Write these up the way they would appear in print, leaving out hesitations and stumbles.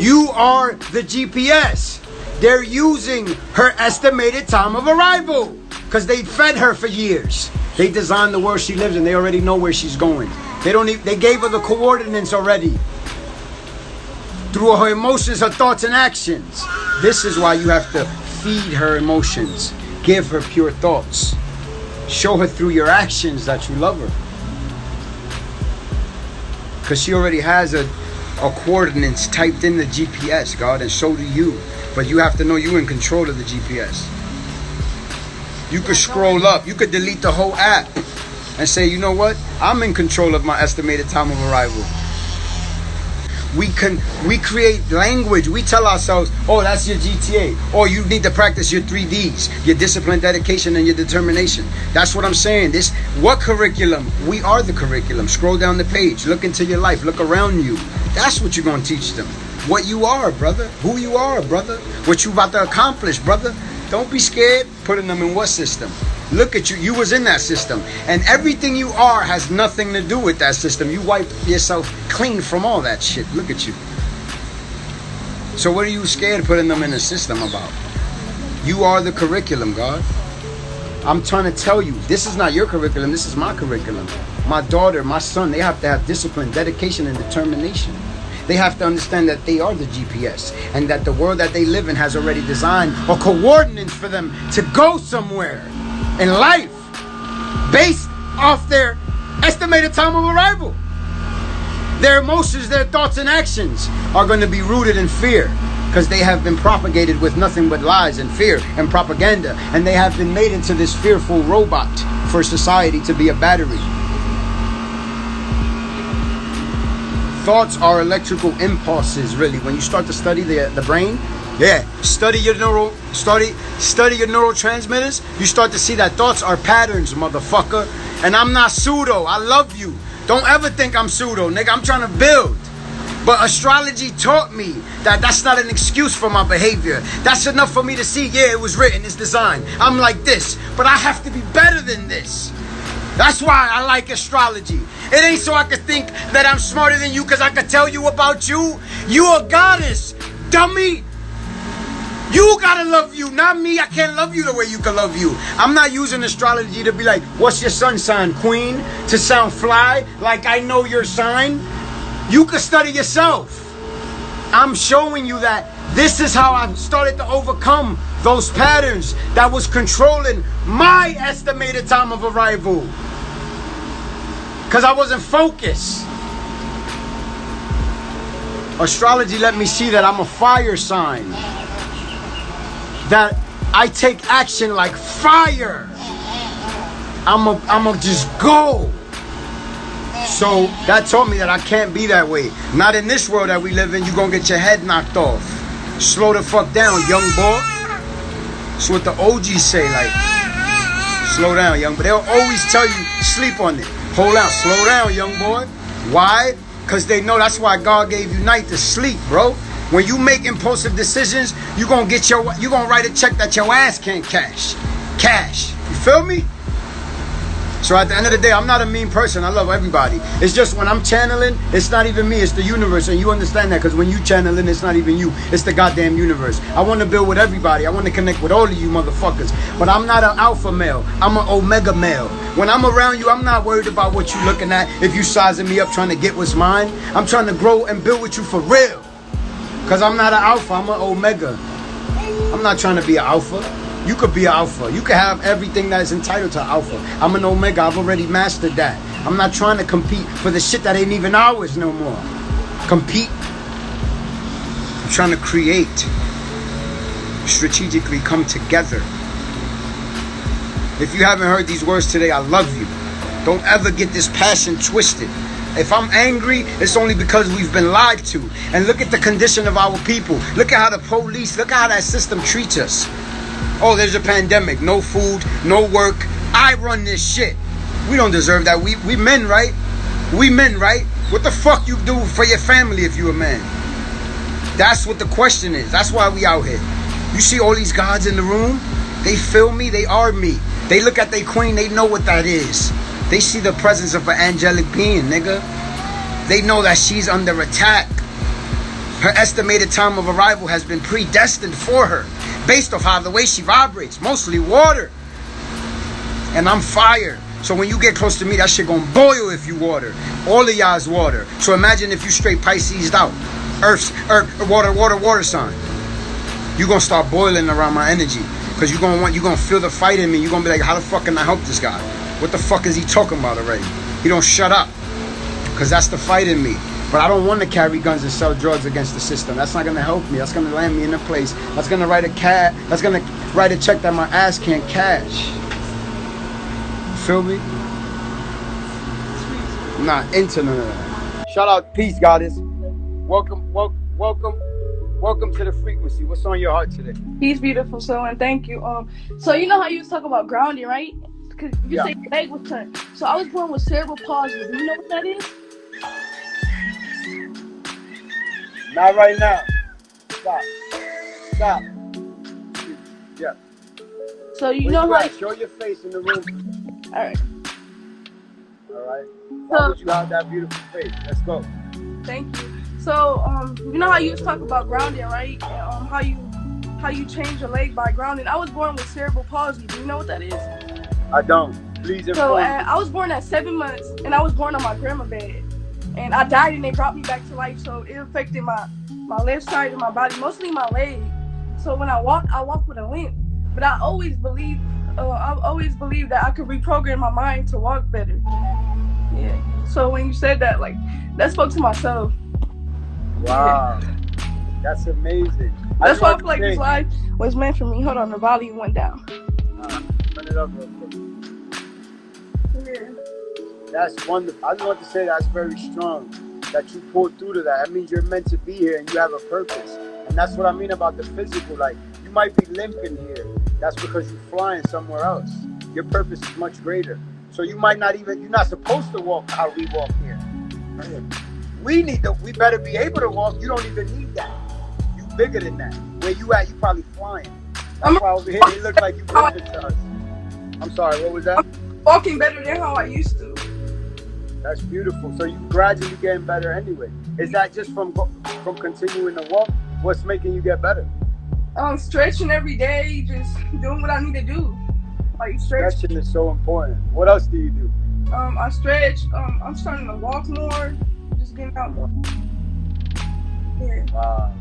You are the GPS. They're using her estimated time of arrival because they fed her for years. They designed the world she lives in. They already know where she's going. They gave her the coordinates already. Through her emotions, her thoughts, and actions. This is why you have to feed her emotions. Give her pure thoughts. Show her through your actions that you love her. Because she already has a coordinates typed in the GPS, God, and so do you. But you have to know you're in control of the GPS. You could scroll up. You could delete the whole app and say, you know what? I'm in control of my estimated time of arrival. We create language. We tell ourselves, oh, that's your GTA. Or you need to practice your 3Ds, your discipline, dedication, and your determination. That's what I'm saying. What curriculum? We are the curriculum. Scroll down the page. Look into your life. Look around you. That's what you're going to teach them. What you are, brother. Who you are, brother. What you about to accomplish, brother. Don't be scared putting them in what system. Look at you. You was in that system. And everything you are has nothing to do with that system. You wipe yourself clean from all that shit. Look at you. So what are you scared putting them in a system about? You are the curriculum, God. I'm trying to tell you, this is not your curriculum. This is my curriculum. My daughter, my son, they have to have discipline, dedication, and determination. They have to understand that they are the GPS and that the world that they live in has already designed or coordinates for them to go somewhere in life based off their estimated time of arrival. Their emotions, their thoughts and actions are going to be rooted in fear because they have been propagated with nothing but lies and fear and propaganda, and they have been made into this fearful robot for society to be a battery. Thoughts are electrical impulses, really. When you start to study the brain, study your neurotransmitters, you start to see that thoughts are patterns, motherfucker. And I'm not pseudo. I love you. Don't ever think I'm pseudo, nigga. I'm trying to build. But astrology taught me that that's not an excuse for my behavior. That's enough for me to see, yeah, it was written, it's designed. I'm like this, but I have to be better than this. That's why I like astrology. It ain't so I could think that I'm smarter than you because I could tell you about you. You a goddess, dummy. You gotta love you, not me. I can't love you the way you can love you. I'm not using astrology to be like, what's your sun sign, queen? To sound fly, like I know your sign. You could study yourself. I'm showing you that this is how I started to overcome those patterns that was controlling my estimated time of arrival. Because I wasn't focused. Astrology let me see that I'm a fire sign. That I take action like fire. I'ma just go. So that taught me that I can't be that way. Not in this world that we live in. You're gonna get your head knocked off. Slow the fuck down, young boy. That's what the OGs say, like, slow down, young boy. They'll always tell you, sleep on it. Hold out, slow down, young boy. Why? Because they know that's why God gave you night to sleep, bro. When you make impulsive decisions, you're gonna write a check that your ass can't cash. You feel me? So at the end of the day, I'm not a mean person. I love everybody. It's just when I'm channeling, it's not even me, it's the universe. And you understand that because when you channeling, it's not even you. It's the goddamn universe. I want to build with everybody. I want to connect with all of you motherfuckers. But I'm not an alpha male. I'm an omega male. When I'm around you, I'm not worried about what you're looking at. If you sizing me up trying to get what's mine. I'm trying to grow and build with you for real. Because I'm not an alpha. I'm an omega. I'm not trying to be an alpha. You could be an alpha. You could have everything that is entitled to alpha. I'm an omega. I've already mastered that. I'm not trying to compete for the shit that ain't even ours no more. Compete. I'm trying to create. Strategically come together. If you haven't heard these words today, I love you. Don't ever get this passion twisted. If I'm angry, it's only because we've been lied to. And look at the condition of our people. Look at how the police, look at how that system treats us. Oh, there's a pandemic, no food, no work. I run this shit. We don't deserve that. We men, right? We men, right? What the fuck you do for your family if you a man? That's what the question is. That's why we out here. You see all these gods in the room? They feel me, they are me. They look at their queen, they know what that is. They see the presence of an angelic being, nigga. They know that she's under attack. Her estimated time of arrival has been predestined for her based off how the way she vibrates, mostly water. And I'm fire. So when you get close to me, that shit gonna boil if you water. All of y'all is water. So imagine if you straight Pisces out. Earth, water sign. You gonna start boiling around my energy. Cause you gonna feel the fight in me. You gonna be like, how the fuck can I help this guy? What the fuck is he talking about already? He don't shut up. Cause that's the fight in me. But I don't want to carry guns and sell drugs against the system. That's not gonna help me. That's gonna land me in a place. That's gonna write a check that my ass can't cash. Feel me? I'm not into none of that. Shout out, peace, goddess. Welcome to the frequency. What's on your heart today? He's beautiful, so and thank you. So you know how you was talking about grounding, right? Because you say your leg was turned. So I was born with cerebral palsy. Do you know what that is? Not right now. Stop. Yeah. So you know how. Show your face in the room. All right. Why would you have that beautiful face? Let's go. Thank you. So you know how you was talking about grounding, right? And, how you change your leg by grounding. I was born with cerebral palsy. Do you know what that is? I don't. Please inform me. So I was born at 7 months, and I was born on my grandma's bed. And I died, and they brought me back to life. So it affected my left side of my body, mostly my leg. So when I walk with a limp. But I always believed that I could reprogram my mind to walk better. Yeah. So when you said that, like, that spoke to myself. Wow. Yeah. That's amazing. That's why I feel like this life was meant for me. Hold on, the volume went down. Turn it up real quick. Yeah. That's wonderful. I just want to say that's very strong that you pulled through to that. That means you're meant to be here and you have a purpose. And that's what I mean about the physical. Like, you might be limping here. That's because you're flying somewhere else. Your purpose is much greater. So you might not even, you're not supposed to walk how we walk here. We better be able to walk. You don't even need that. You bigger than that. Where you at, you probably flying. That's why over here, it looks like you limping to us. I'm sorry, what was that? I'm walking better than how I used to. That's beautiful. So you gradually getting better anyway. Is that just from continuing to walk? What's making you get better? Stretching every day, just doing what I need to do. Like stretching is so important. What else do you do? I stretch. I'm starting to walk more. Just getting out more. Yeah. Wow.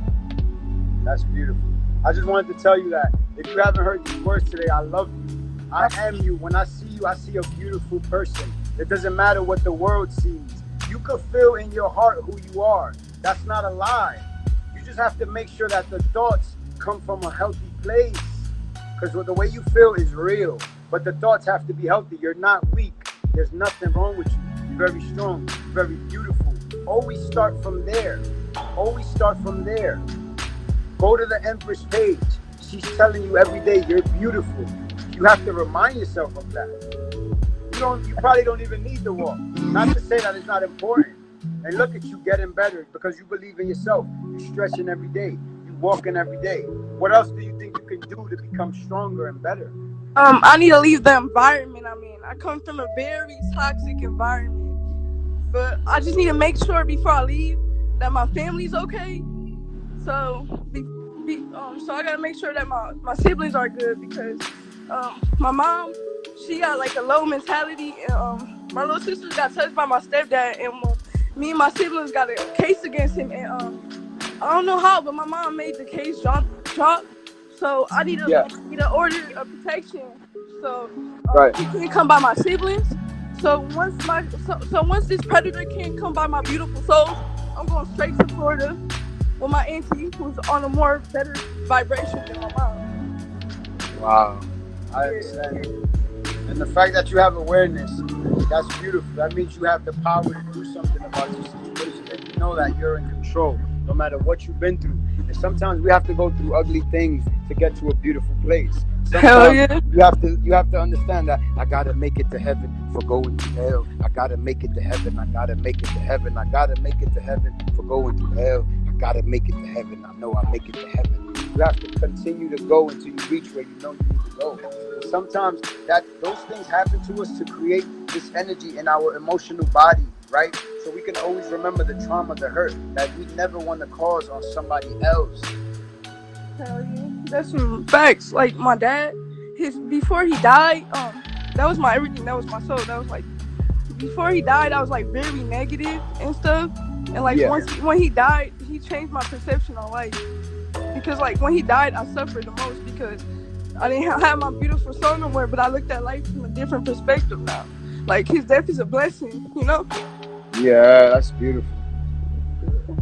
That's beautiful. I just wanted to tell you that if you haven't heard these words today, I love you. I am you. When I see you, I see a beautiful person. It doesn't matter what the world sees. You can feel in your heart who you are. That's not a lie. You just have to make sure that the thoughts come from a healthy place. Because the way you feel is real. But the thoughts have to be healthy. You're not weak. There's nothing wrong with you. You're very strong. You're very beautiful. Always start from there. Always start from there. Go to the Empress page. She's telling you every day you're beautiful. You have to remind yourself of that. You probably don't even need to walk. Not to say that it's not important. And look at you getting better because you believe in yourself. You're stretching every day. You're walking every day. What else do you think you can do to become stronger and better? I need to leave the environment I'm in. I come from a very toxic environment. But I just need to make sure before I leave that my family's okay. So so I gotta make sure that my siblings are good because my mom, she got like a low mentality, and my little sister got touched by my stepdad, and me and my siblings got a case against him, and I don't know how, but my mom made the case drop. So I need to order a protection, so he can't come by my siblings. So once this predator can't come by my beautiful soul, I'm going straight to Florida with my auntie, who's on a more better vibration than my mom. Wow, I understand. And the fact that you have awareness, that's beautiful. That means you have the power to do something about your situation, and you know that you're in control, no matter what you've been through. And sometimes we have to go through ugly things to get to a beautiful place. Hell yeah. You have to understand that I gotta make it to heaven for going to hell. I gotta make it to heaven. I gotta make it to heaven. I gotta make it to heaven for going to hell. I gotta make it to heaven. I know I make it to heaven. You have to continue to go until you reach where you know you need to go. And sometimes those things happen to us to create this energy in our emotional body, right? so we can always remember the trauma, the hurt that we never want to cause on somebody else. Hell yeah. That's some facts. Like my dad, before he died, that was my everything. That was my soul. That was like before he died, I was like very negative and stuff. And like Yeah. when he died, he changed my perception on life. Because like when he died, I suffered the most because I didn't have my beautiful soul no more. But I looked at life from a different perspective now. Like his death is a blessing, you know. Yeah, that's beautiful.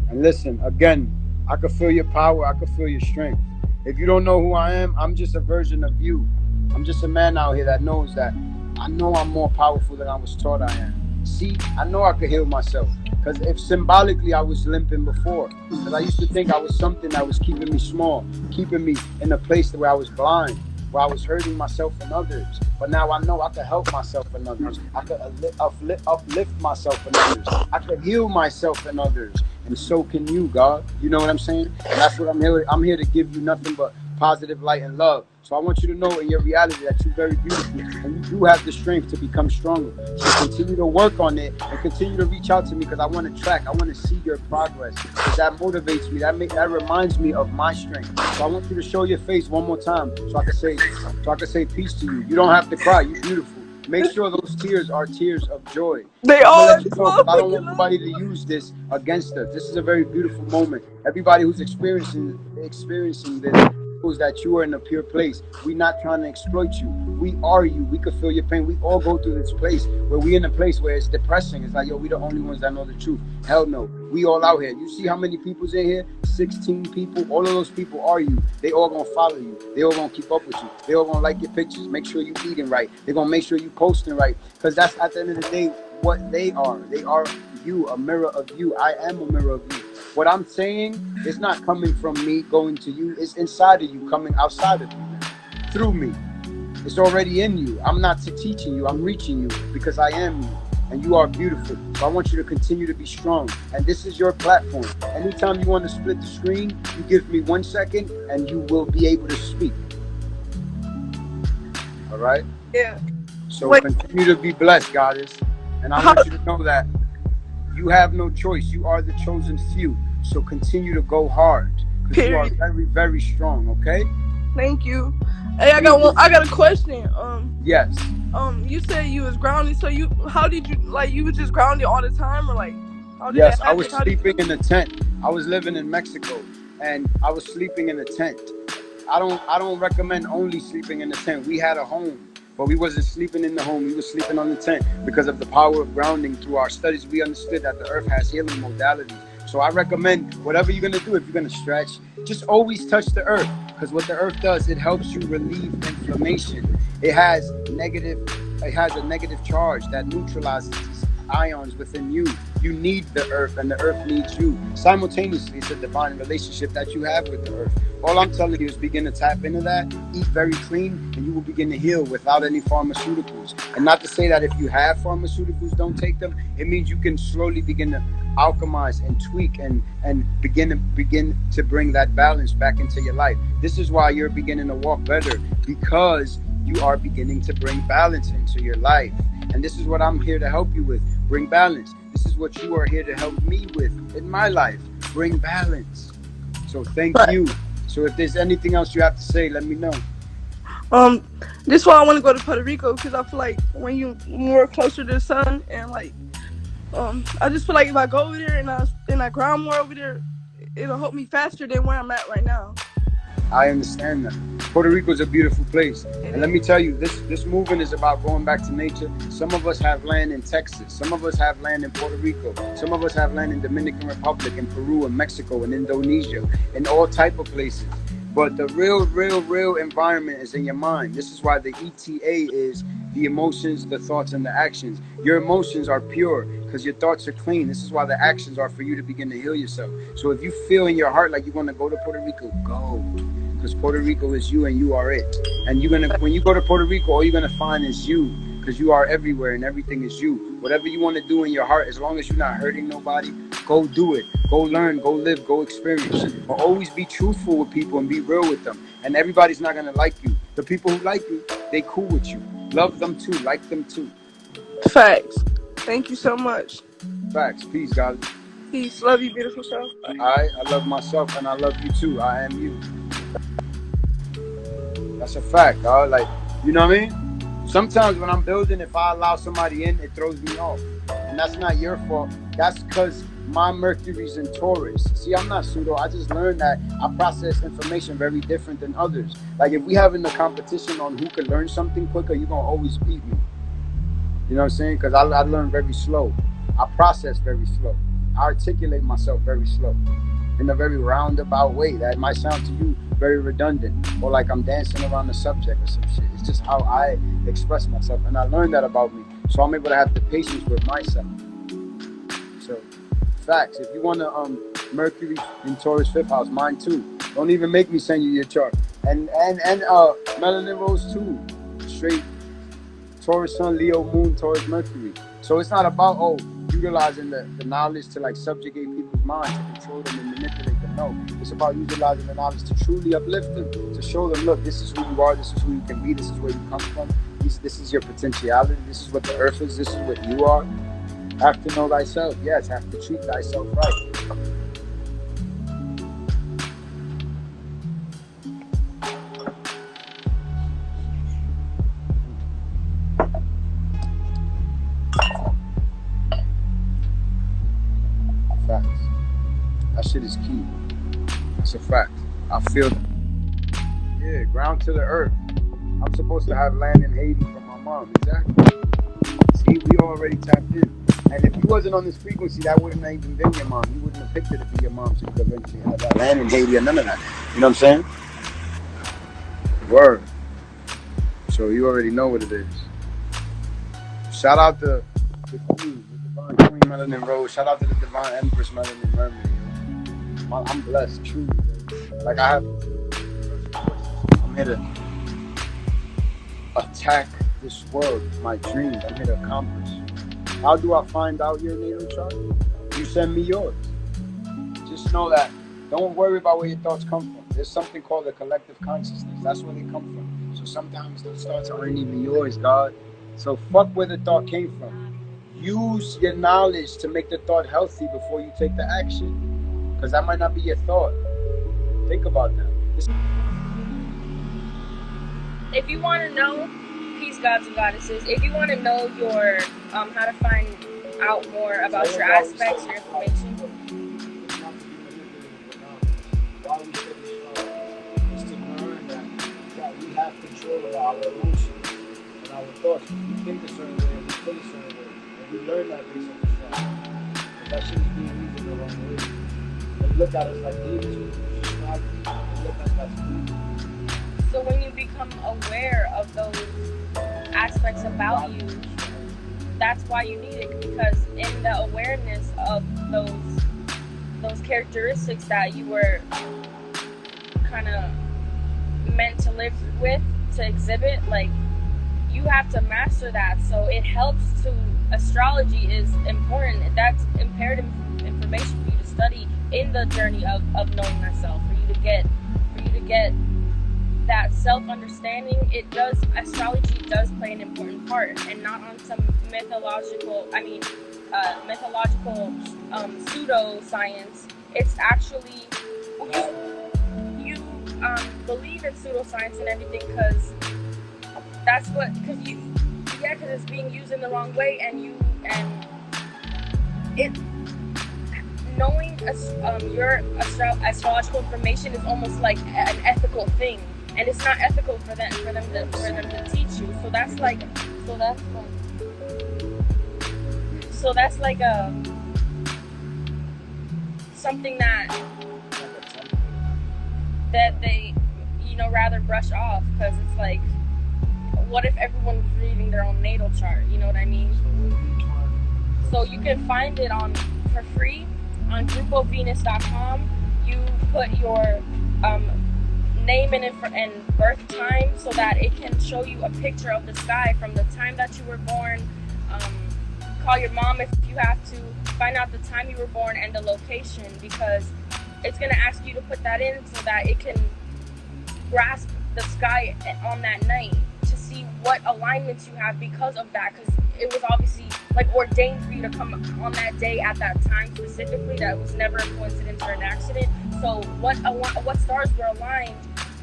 And listen, again, I can feel your power. I can feel your strength. If you don't know who I am, I'm just a version of you. I'm just a man out here that knows that I know I'm more powerful than I was taught I am. See, I know I could heal myself. Because if symbolically I was limping before, because I used to think I was something that was keeping me small, keeping me in a place where I was blind, where I was hurting myself and others. But now I know I can help myself and others. I can uplift myself and others. I can heal myself and others. And so can you, God. You know what I'm saying? And that's what I'm here. I'm here to give you nothing but positive light and love. So I want you to know in your reality that you're very beautiful and you do have the strength to become stronger. So continue to work on it and continue to reach out to me because I want to track. I want to see your progress because that motivates me. That reminds me of my strength. So I want you to show your face one more time so I can say peace to you. You don't have to cry. You're beautiful. Make sure those tears are tears of joy. They I'm are. gonna let you know, I don't want nobody to use this against us. This is a very beautiful moment. Everybody who's experiencing this knows that you are in a pure place. We're not trying to exploit you. We are you. We can feel your pain. We all go through this place where we're in a place where it's depressing. It's like, yo, we the only ones that know the truth. Hell no. We all out here. You see how many people's in here? 16 people. All of those people are you. They all gonna follow you. They all gonna keep up with you. They all gonna like your pictures. Make sure you eating right. They're gonna make sure you posting right. Because that's at the end of the day what they are. They are you, a mirror of you. I am a mirror of you. What I'm saying is not coming from me going to you. It's inside of you, coming outside of you, through me. It's already in you. I'm not teaching you. I'm reaching you because I am you. And you are beautiful. So I want you to continue to be strong. And this is your platform. Anytime you want to split the screen, you give me 1 second and you will be able to speak. All right? Yeah. So continue to be blessed, goddess. And I want you to know that you have no choice. You are the chosen few. So continue to go hard. Because you are very, very strong, okay? Thank you. Hey, I got a question. Yes. You said you was grounded. So how did you you was just grounded all the time, or like? How did Yes, that I was happen? sleeping in a tent. I was living in Mexico, and I was sleeping in a tent. I don't recommend only sleeping in a tent. We had a home, but we wasn't sleeping in the home. We were sleeping on the tent because of the power of grounding. Through our studies, we understood that the earth has healing modalities. So I recommend whatever you're gonna do. If you're gonna stretch, just always touch the earth, because what the earth does, it helps you relieve inflammation. It has a negative charge that neutralizes ions within you. You need the earth and the earth needs you. Simultaneously, it's a divine relationship that you have with the earth. All I'm telling you is begin to tap into that, eat very clean, and you will begin to heal without any pharmaceuticals. And not to say that if you have pharmaceuticals, don't take them. It means you can slowly begin to alchemize and tweak and begin to bring that balance back into your life. This is why you're beginning to walk better, because you are beginning to bring balance into your life. And this is what I'm here to help you with. Bring balance. This is what you are here to help me with in my life. Bring balance. So thank you. So if there's anything else you have to say, let me know. This is why I want to go to Puerto Rico, because I feel like when you more closer to the sun, and like I just feel like if I go over there and I ground more over there, it'll help me faster than where I'm at right now. I understand that. Puerto Rico is a beautiful place. And let me tell you, this movement is about going back to nature. Some of us have land in Texas. Some of us have land in Puerto Rico. Some of us have land in Dominican Republic, in Peru, and Mexico, and Indonesia, and all type of places. But the real environment is in your mind. This is why the ETA is the emotions, the thoughts, and the actions. Your emotions are pure because your thoughts are clean. This is why the actions are for you to begin to heal yourself. So if you feel in your heart like you want to go to Puerto Rico, go. Because Puerto Rico is you and you are it. And when you go to Puerto Rico, all you're going to find is you, because you are everywhere and everything is you. Whatever you want to do in your heart, as long as you're not hurting nobody, go do it. Go learn, go live, go experience. But always be truthful with people and be real with them. And everybody's not going to like you. The people who like you, they cool with you. Love them too, like them too. Facts. Thank you so much. Facts. Peace, guys. Peace. Love you, beautiful self. Bye. I love myself and I love you too. I am you. That's a fact, dog. Like, you know what I mean? Sometimes when I'm building, if I allow somebody in, it throws me off. And that's not your fault. That's because my Mercury's in Taurus. See, I'm not pseudo. I just learned that I process information very different than others. Like, if we having a competition on who can learn something quicker, you're going to always beat me. You know what I'm saying? Because I learn very slow. I process very slow. I articulate myself very slow in a very roundabout way that might sound to you very redundant or like I'm dancing around the subject or some shit. It's just how I express myself, and I learned that about me. So I'm able to have the patience with myself. So, facts. If you want to Mercury in Taurus 5th house, mine too. Don't even make me send you your chart. And Melanin Rose too. Straight Taurus Sun, Leo Moon, Taurus Mercury. So it's not about utilizing the knowledge to like subjugate people's minds, to control them and manipulate them. No, it's about utilizing the knowledge to truly uplift them, to show them, look, this is who you are, this is who you can be, this is where you come from, this is your potentiality, this is what the earth is, this is what you are. Have to know thyself. Yes, have to treat thyself right. Facts. That shit is key. That's a fact. I feel that. Yeah, ground to the earth. I'm supposed to have land in Haiti from my mom. Exactly. See, we already tapped in. And if you wasn't on this frequency, that wouldn't have even been your mom. You wouldn't have picked it to be your mom, so you could eventually have that land in Haiti or none of that. You know what I'm saying? Word. So you already know what it is. Shout out to the queen, the divine queen Melanin Rose. Shout out to the divine empress Melanin Mermaid. I'm blessed, truly. Like I'm here to attack this world, my dreams. I'm here to accomplish. How do I find out your natal chart? You send me yours. Just know that. Don't worry about where your thoughts come from. There's something called a collective consciousness. That's where they come from. So sometimes those thoughts aren't even yours, God. So fuck where the thought came from. Use your knowledge to make the thought healthy before you take the action. Because that might not be your thought. Think about that. If you want to know, peace, gods and goddesses, if you want to know your how to find out more about your aspects, your information. Is to learn that we have control of our emotions and our thoughts. We think a certain way and we feel a certain way. And we learn that based on this fact. But that shit is being used in the wrong way. They look at us like demons. They look at us like demons. So when you become aware of those aspects about you, that's why you need it, because in the awareness of those characteristics that you were kind of meant to live with, to exhibit, like, you have to master that. So it helps to, astrology is important. That's imperative information for you to study in the journey of knowing thyself, for you to get that self-understanding. Astrology does play an important part, and not on some mythological pseudo-science. It's actually, you believe in pseudoscience and everything because it's being used in the wrong way, knowing your astrological information is almost like an ethical thing, and it's not ethical for them to teach you. So that's like something that they rather brush off, because it's like, what if everyone was reading their own natal chart? You know what I mean? So you can find it for free on grupovenus.com. You put your name and birth time so that it can show you a picture of the sky from the time that you were born. Call your mom if you have to. Find out the time you were born and the location, because it's going to ask you to put that in so that it can grasp the sky on that night to see what alignments you have because of that. Because it was obviously like ordained for you to come on that day at that time specifically. That was never a coincidence or an accident. So what stars were aligned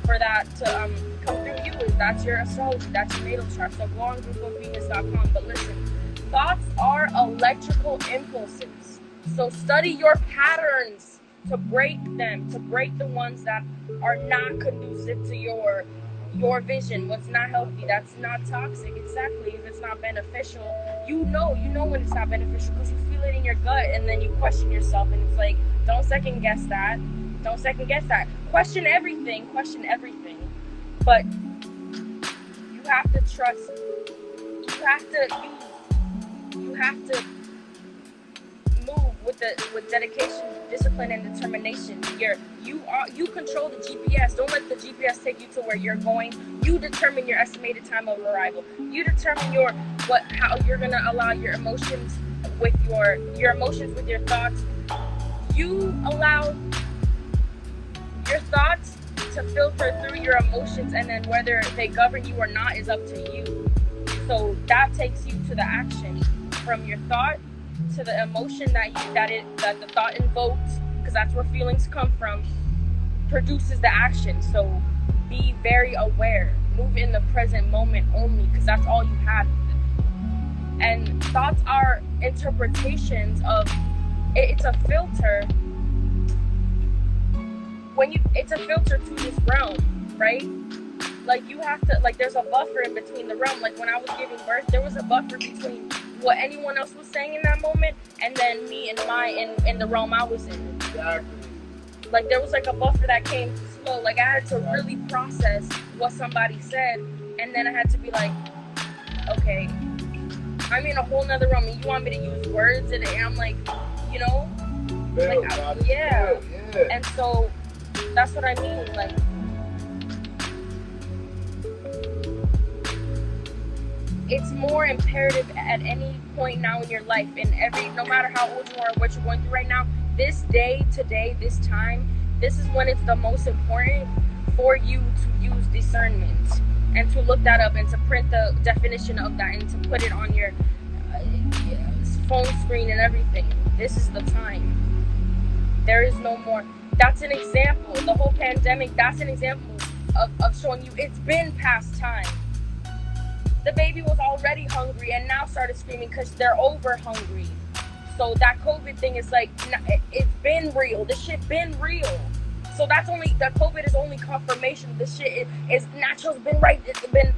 for that to come through you is that's your astrology, that's your natal chart. So go on GroupOfVenus.com. But listen, thoughts are electrical impulses. So study your patterns to break them, to break the ones that are not conducive to your vision, what's not healthy, that's not toxic. Exactly. If it's not beneficial, you know when it's not beneficial because you feel it in your gut, and then you question yourself, and it's like, don't second guess that. Question everything, but you have to trust. You have to move with dedication, discipline, and determination. You control the GPS. Don't let the GPS take you to where you're going. You determine your estimated time of arrival. You determine how you're gonna allow your emotions with your thoughts. You allow your thoughts to filter through your emotions, and then whether they govern you or not is up to you. So that takes you to the action, from your thought to the emotion that the thought invokes, because that's where feelings come from, produces the action. So be very aware, move in the present moment only, because that's all you have. And thoughts are interpretations of it's a filter. It's a filter to this realm, right? Like you have to, like there's a buffer in between the realm. Like when I was giving birth, there was a buffer between what anyone else was saying in that moment and then me and in the realm I was in. Exactly. Like there was like a buffer that came slow. Like I had to really process what somebody said, and then I had to be like, okay, I'm in a whole nother realm, and you want me to use words, and I'm like, yeah. And so that's what I mean, like. It's more imperative at any point now in your life, no matter how old you are or what you're going through right now, this day, today, this time, this is when it's the most important for you to use discernment and to look that up and to print the definition of that and to put it on your phone screen and everything. This is the time. There is no more. That's an example. The whole pandemic, that's an example of showing you it's been past time. The baby was already hungry and now started screaming because they're over hungry. So that COVID thing is like, it's been real. This shit been real. So the COVID is only confirmation. This shit is natural's been right. It's been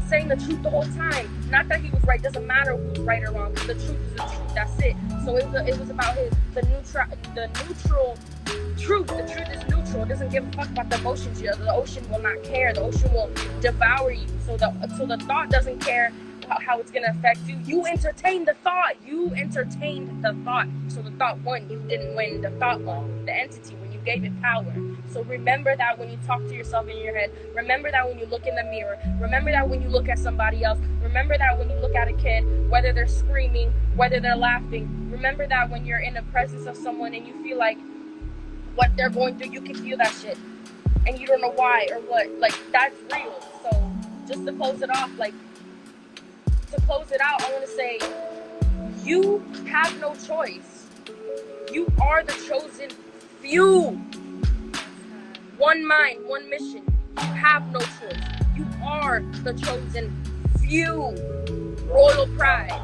saying the truth the whole time. Not that he was right. Doesn't matter who's right or wrong. The truth is the truth. That's it. So it was about the neutral truth. The truth is neutral. It doesn't give a fuck about the emotions. The ocean will not care. The ocean will devour you. So the thought doesn't care how it's gonna affect you. You entertained the thought. So the thought won. You didn't win. The thought won. The entity, when you gave it power. So remember that when you talk to yourself in your head. Remember that when you look in the mirror. Remember that when you look at somebody else. Remember that when you look at a kid, whether they're screaming, whether they're laughing. Remember that when you're in the presence of someone and you feel like what they're going through, you can feel that shit. And you don't know why or what. Like, that's real. So just to close it off, I want to say, you have no choice. You are the chosen few. One mind, one mission. You have no choice. You are the chosen few. Royal pride.